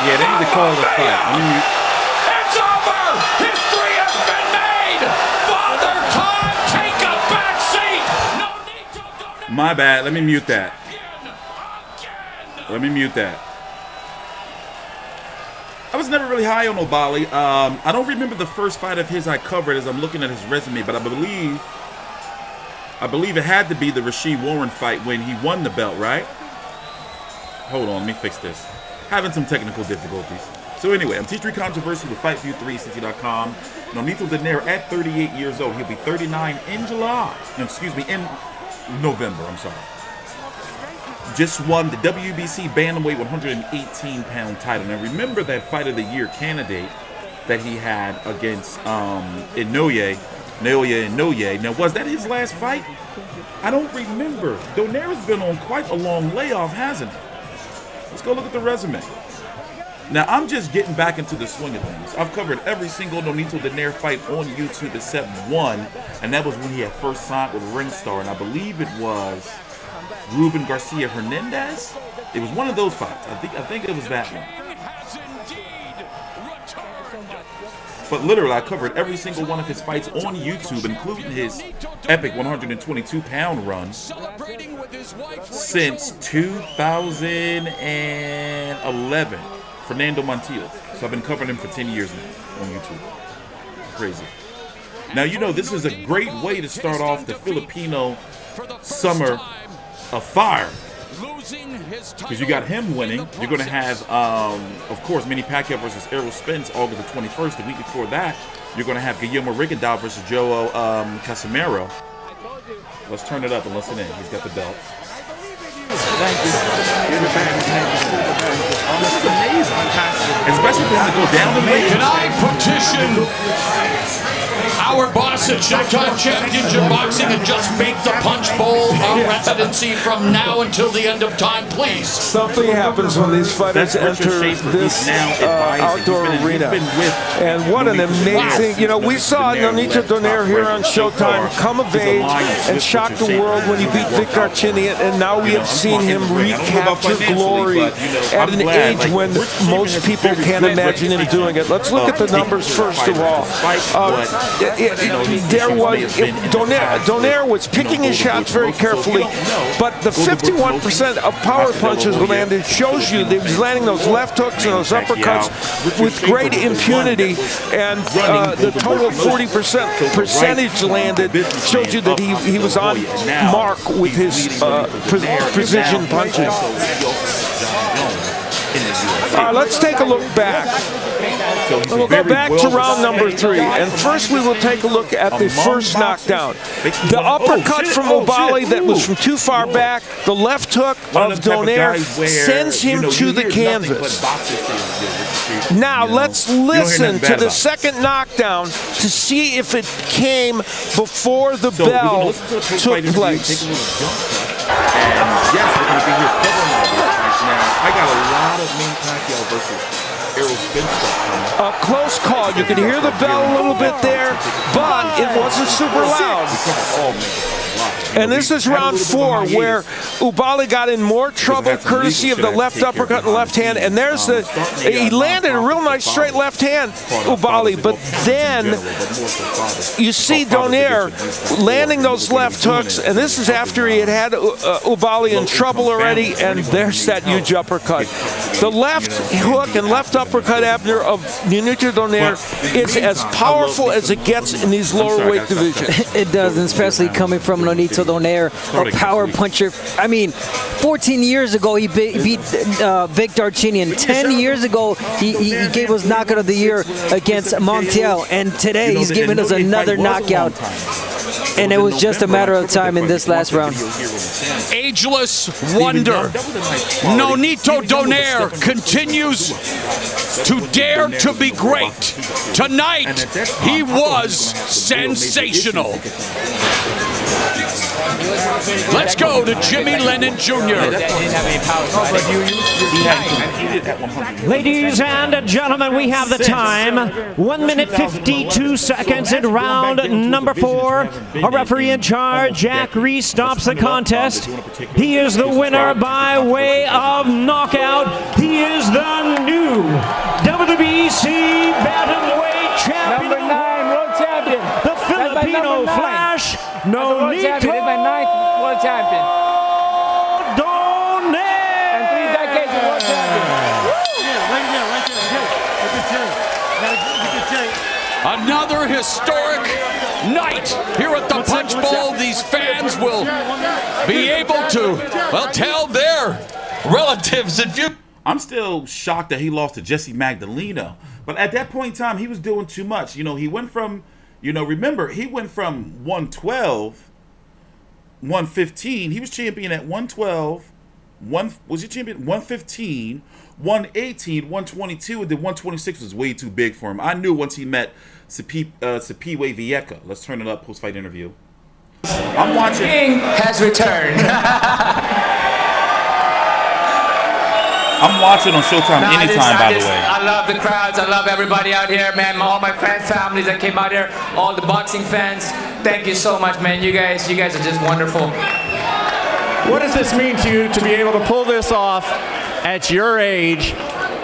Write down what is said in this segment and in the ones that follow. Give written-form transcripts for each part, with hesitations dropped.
Yeah, they need to call the fight. It's over! History has been made! Father Time, take a back seat! Nonito Donaire. My bad. Let me mute that. Let me mute that. I was never really high on Oubaali. I don't remember the first fight of his I covered as I'm looking at his resume, but I believe it had to be the Rashid Warren fight when he won the belt, right? Hold on, let me fix this. Having some technical difficulties. So anyway, I'm TstreeT Controversy with FightView360.com. Nonito Donaire at 38 years old. He'll be 39 in July. No, excuse me, in November, I'm sorry. Just won the WBC Bantamweight 118-pound title. Now remember that Fight of the Year candidate that he had against Inoue. Now was that his last fight? I don't remember. Donaire's been on quite a long layoff, hasn't he? Let's go look at the resume. Now I'm just getting back into the swing of things. I've covered every single Nonito Donaire fight on YouTube except one, and that was when he had first signed with Ringstar, and I believe it was Ruben Garcia Hernandez. It was one of those fights. I think it was that one. But literally, I covered every single one of his fights on YouTube, including his epic 122-pound run since 2011. Fernando Montiel. So I've been covering him for 10 years now on YouTube. Crazy. Now, you know, this is a great way to start off the Filipino summer of fire, because you got him winning. You're going to have, of course, Manny Pacquiao versus Errol Spence August the 21st. The week before that, you're going to have Guillermo Rigondeaux versus Joe Casimero. Let's turn it up and listen in. He's got the belt. Thank you. This is amazing, especially for him to go down the way. Can I petition our boss at Showtime Championship Boxing and just make the Punch Bowl a residency from now until the end of time, please? Something happens when these fighters enter this outdoor arena. And what an amazing, you know, we saw Nonito Donaire here on Showtime come of age and shock the world when he beat Vic Darchinyan, and now we have seen him recapture glory at an age when most people can't imagine him doing it. Let's look at the numbers first of all. Donaire was picking his shots very carefully, but the 51% of power punches landed shows you that he was landing those left hooks and those uppercuts with great impunity, and the total 40% percentage landed shows you that he was on mark with his precision punches. Let's take a look back. We'll go back to round number 3, and first we will take a look at the first knockdown. The uppercut from Oubaali that was from too far back, the left hook of Donaire sends him to the canvas. Now let's listen to the second knockdown to see if it came before the bell took place. And yes, we're going to be here covering all these fights now. I got a lot of Manny Pacquiao versus Errol Spence stuff coming. A close call. You could hear the bell a little bit there, but it wasn't super loud. And this is round 4, where Oubaali got in more trouble courtesy of the left uppercut and left hand. And there's the, he landed a real nice straight left hand, Oubaali. But then you see Donaire landing those left hooks. And this is after he had Oubaali in trouble already. And there's that huge uppercut. The left hook and left uppercut, Abner, of Nonito Donaire is as powerful as it gets in these lower weight divisions. It does, and especially coming from Nonito Donaire, a power puncher. I mean, 14 years ago he beat Vic Darchinyan. 10 years ago he gave us knockout of the year against Montiel, and today he's giving us another knockout. And it was just a matter of time in this last round. Ageless wonder. Nonito Donaire continues to dare to be great. Tonight, he was sensational. Let's go to Jimmy Lennon Jr. Ladies and gentlemen, we have the time. 1 minute 52 seconds in round number 4. Our referee in charge, Jack Reese, stops the contest. He is the winner by way of knockout. He is the new WBC Bantamweight Champion. Number 9 world champion. The Filipino Flash, Nonito my 9th world champion. Donaire. And 3 decades of world champion. Another historic night here at the Punch Bowl. These fans will be able to, well, tell their relatives and few. I'm still shocked that he lost to Jesse Magdaleno. But at that point in time, he was doing too much. You know, he went from, you know, remember, he went from 112, 115. He was champion at 112. Was he champion? 115, 118, 122, and then 126 was way too big for him. I knew once he met Sipiwe Vieca. Let's turn it up, post-fight interview. I'm watching. King has returned. I'm watching on Showtime anytime, by the way. I love the crowds. I love everybody out here, man. All my friends, families that came out here, all the boxing fans. Thank you so much, man. You guys are just wonderful. What does this mean to you to be able to pull this off at your age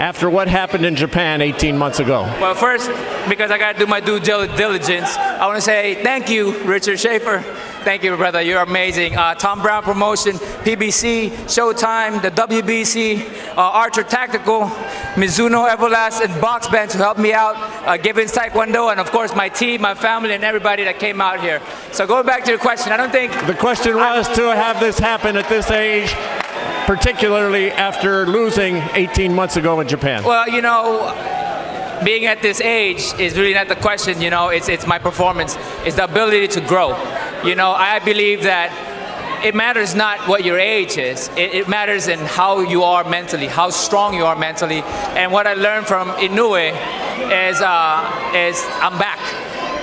after what happened in Japan 18 months ago? Well, first, because I got to do my due diligence, I want to say thank you, Richard Schaefer. Thank you, brother. You're amazing. Tom Brown Promotion, PBC, Showtime, the WBC, Archer Tactical, Mizuno Everlast, and Box Bench who helped me out, Givens Taekwondo, and of course my team, my family, and everybody that came out here. So going back to your question, I don't think... The question was to have this happen at this age, particularly after losing 18 months ago in Japan. Well, you know, being at this age is really not the question, you know, it's my performance. It's the ability to grow. You know, I believe that it matters not what your age is. It matters in how you are mentally, how strong you are mentally. And what I learned from Inoue is I'm back.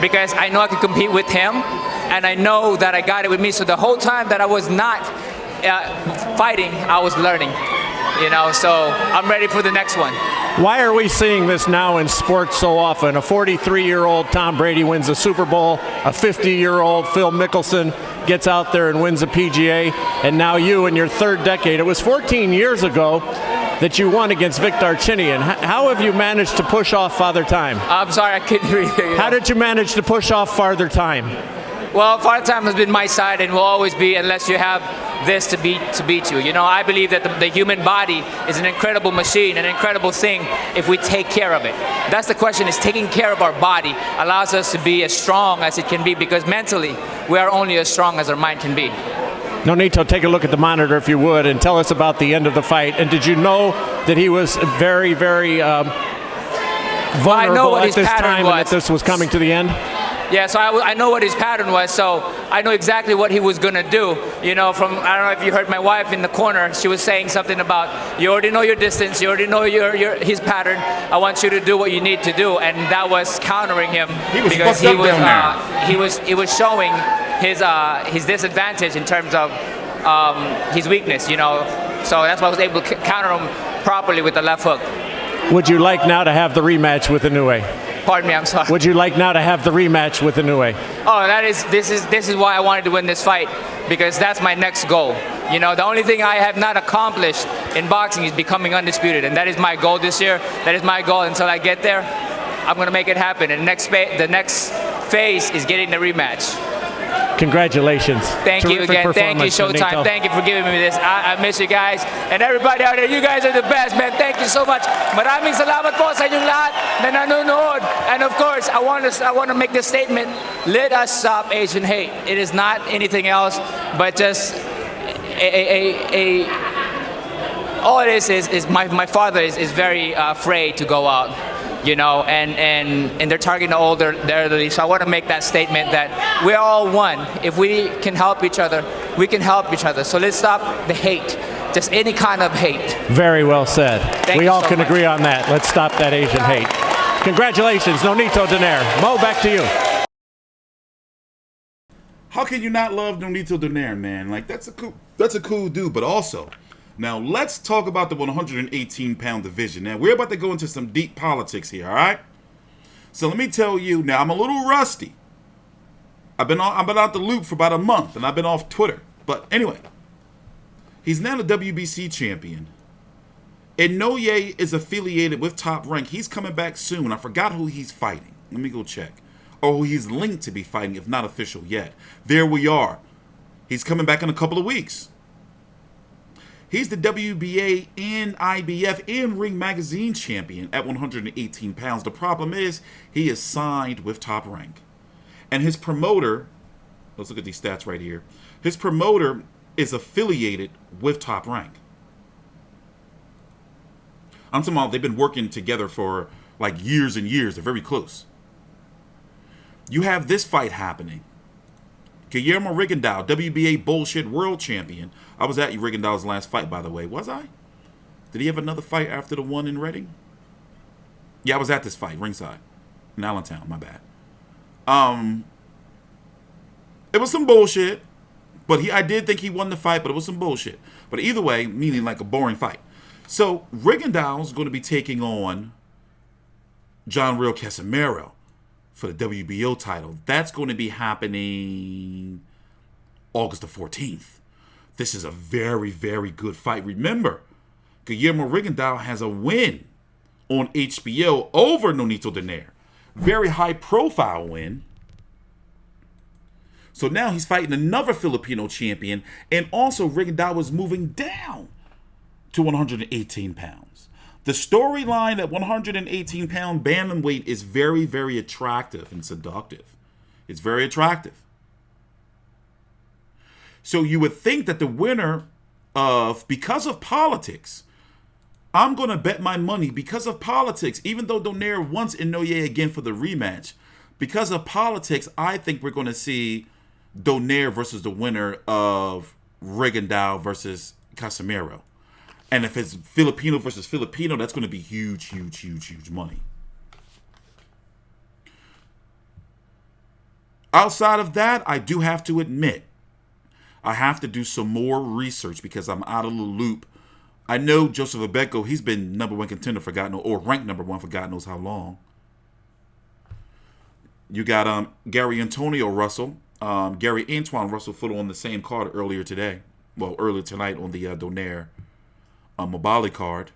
Because I know I can compete with him, and I know that I got it with me. So the whole time that I was not fighting, I was learning. You know, so I'm ready for the next one. Why are we seeing this now in sports so often? A 43-year-old Tom Brady wins a Super Bowl, a 50-year-old Phil Mickelson gets out there and wins a PGA, and now you in your 3rd decade. It was 14 years ago that you won against Vic Darchinyan. How have you managed to push off Father Time? I'm sorry, I couldn't hear you. How did you manage to push off Father Time? Well, Father Time has been my side and will always be unless you have this to beat you. You know, I believe that the human body is an incredible machine, an incredible thing if we take care of it. That's the question, is taking care of our body allows us to be as strong as it can be, because mentally we are only as strong as our mind can be. Nonito, take a look at the monitor if you would and tell us about the end of the fight. And did you know that he was very, very vulnerable at this time and that this was coming to the end? Yeah, so I know what his pattern was, so I know exactly what he was going to do. You know, from, I don't know if you heard my wife in the corner, she was saying something about, you already know your distance, you already know his pattern, I want you to do what you need to do, and that was countering him. Because he was showing his disadvantage in terms of his weakness, you know, so that's why I was able to counter him properly with the left hook. Would you like now to have the rematch with Inoue? Pardon me, I'm sorry. Would you like now to have the rematch with Inoue? Oh, this is why I wanted to win this fight, because that's my next goal. You know, the only thing I have not accomplished in boxing is becoming undisputed, and that is my goal this year. That is my goal. Until I get there, I'm going to make it happen. And the next phase is getting the rematch. Congratulations. Thank you again. Thank you, Showtime. Nonito. Thank you for giving me this. I miss you guys. And everybody out there, you guys are the best, man. Thank you so much. Maraming salamat po sa inyong lahat na nanonood. And of course, I want to make this statement. Let us stop Asian hate. It is not anything else but just all it is my father is very afraid to go out. You know, and they're targeting the older, the elderly. So I want to make that statement that we're all one. If we can help each other, we can help each other. So let's stop the hate, just any kind of hate. Very well said. We all can much. agree on that. Let's stop that Asian hate. Congratulations, Nonito Donaire. Mo, back to you. How can you not love Nonito Donaire, man? Like, that's a cool dude, but also, now, let's talk about the 118-pound division. Now, we're about to go into some deep politics here, all right? So let me tell you, now, I'm a little rusty. I've been out the loop for about a month, and I've been off Twitter. But anyway, he's now the WBC champion. Inoue is affiliated with Top Rank. He's coming back soon. I forgot who he's fighting. Let me go check. Or who he's linked to be fighting, if not official yet. There we are. He's coming back in a couple of weeks. He's the WBA and IBF and Ring Magazine champion at 118 pounds. The problem is he is signed with Top Rank. And his promoter, let's look at these stats right here. His promoter is affiliated with Top Rank. I'm talking about they've been working together for like years and years. They're very close. You have this fight happening. Casimero Rigondeaux, WBA bullshit world champion. I was at Rigondeaux's last fight, by the way. Was I? Did he have another fight after the one in Reading? Yeah, I was at this fight, ringside. In Allentown, my bad. It was some bullshit. But I did think he won the fight, but it was some bullshit. But either way, meaning like a boring fight. So Rigondeaux is going to be taking on John Real Casimero for the WBO title. That's going to be happening August the 14th. This is a very, very good fight. Remember, Casimero Rigondeaux has a win on HBO over Nonito Donaire. Very high-profile win. So now he's fighting another Filipino champion, and also Rigondeaux is moving down to 118 pounds. The storyline at 118-pound bantamweight is very, very attractive and seductive. It's very attractive. So you would think that the winner of, because of politics, I'm going to bet my money because of politics, even though Donaire wants Inoue again for the rematch, because of politics, I think we're going to see Donaire versus the winner of Rigondeaux versus Casimero. And if it's Filipino versus Filipino, that's going to be huge, huge, huge, huge money. Outside of that, I do have to admit, I have to do some more research because I'm out of the loop. I know Joseph Abeko, he's been #1 contender for God knows, or ranked #1 for God knows how long. You got Gary Antonio Russell. Gary Antoine Russell fought on the same card earlier today. Well, earlier tonight on the Donaire Oubaali card.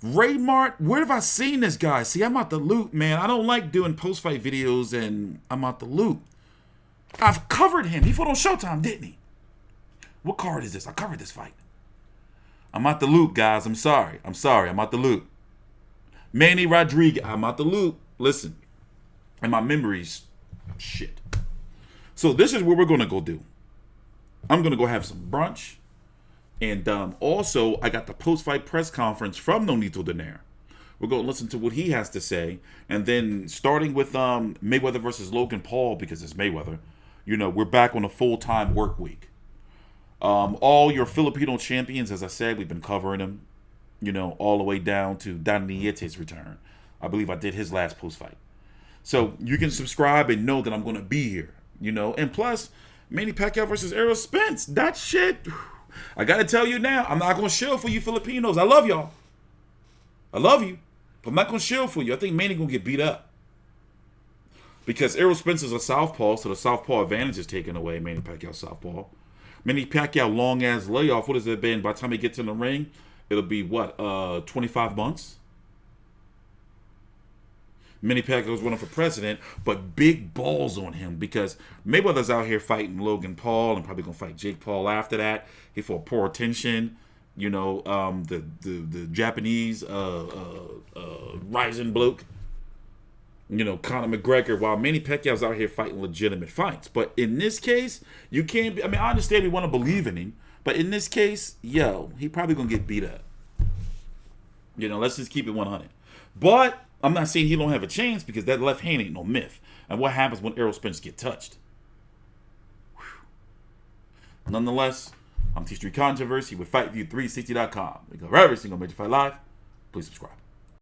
Ray Mart, where have I seen this guy? See, I'm out the loop, man. I don't like doing post-fight videos and I'm out the loop. I've covered him. He fought on Showtime, didn't he? What card is this? I covered this fight. I'm out the loop, guys. I'm sorry. I'm out the loop. Manny Rodriguez, I'm out the loop. Listen, and my memory's shit. So this is what we're going to go do. I'm going to go have some brunch. And also, I got the post-fight press conference from Nonito Donaire. We're going to listen to what he has to say. And then starting with Mayweather versus Logan Paul, because it's Mayweather, you know, we're back on a full-time work week. All your Filipino champions, as I said, we've been covering them, you know, all the way down to Dan Niete's return. I believe I did his last post-fight. So you can subscribe and know that I'm going to be here, you know. And plus, Manny Pacquiao versus Errol Spence, that shit, I got to tell you now, I'm not going to shield for you Filipinos. I love y'all. I love you. But I'm not going to shield for you. I think Manny going to get beat up. Because Errol Spence is a southpaw, so the southpaw advantage is taken away, Manny Pacquiao southpaw. Manny Pacquiao long-ass layoff, what has it been? By the time he gets in the ring, it'll be, what, 25 months? Manny Pacquiao's running for president, but big balls on him because Mayweather's out here fighting Logan Paul and probably going to fight Jake Paul after that. He fought Poor Attention, you know, the Japanese rising bloke, you know, Conor McGregor, while Manny Pacquiao's out here fighting legitimate fights. But in this case, you can't be, I mean, I understand we want to believe in him, but in this case, yo, he probably going to get beat up. You know, let's just keep it 100. But I'm not saying he don't have a chance because that left hand ain't no myth. And what happens when Errol Spence get touched? Whew. Nonetheless, I'm TstreeT Controversy with FightView360.com. We cover every single major fight live. Please subscribe.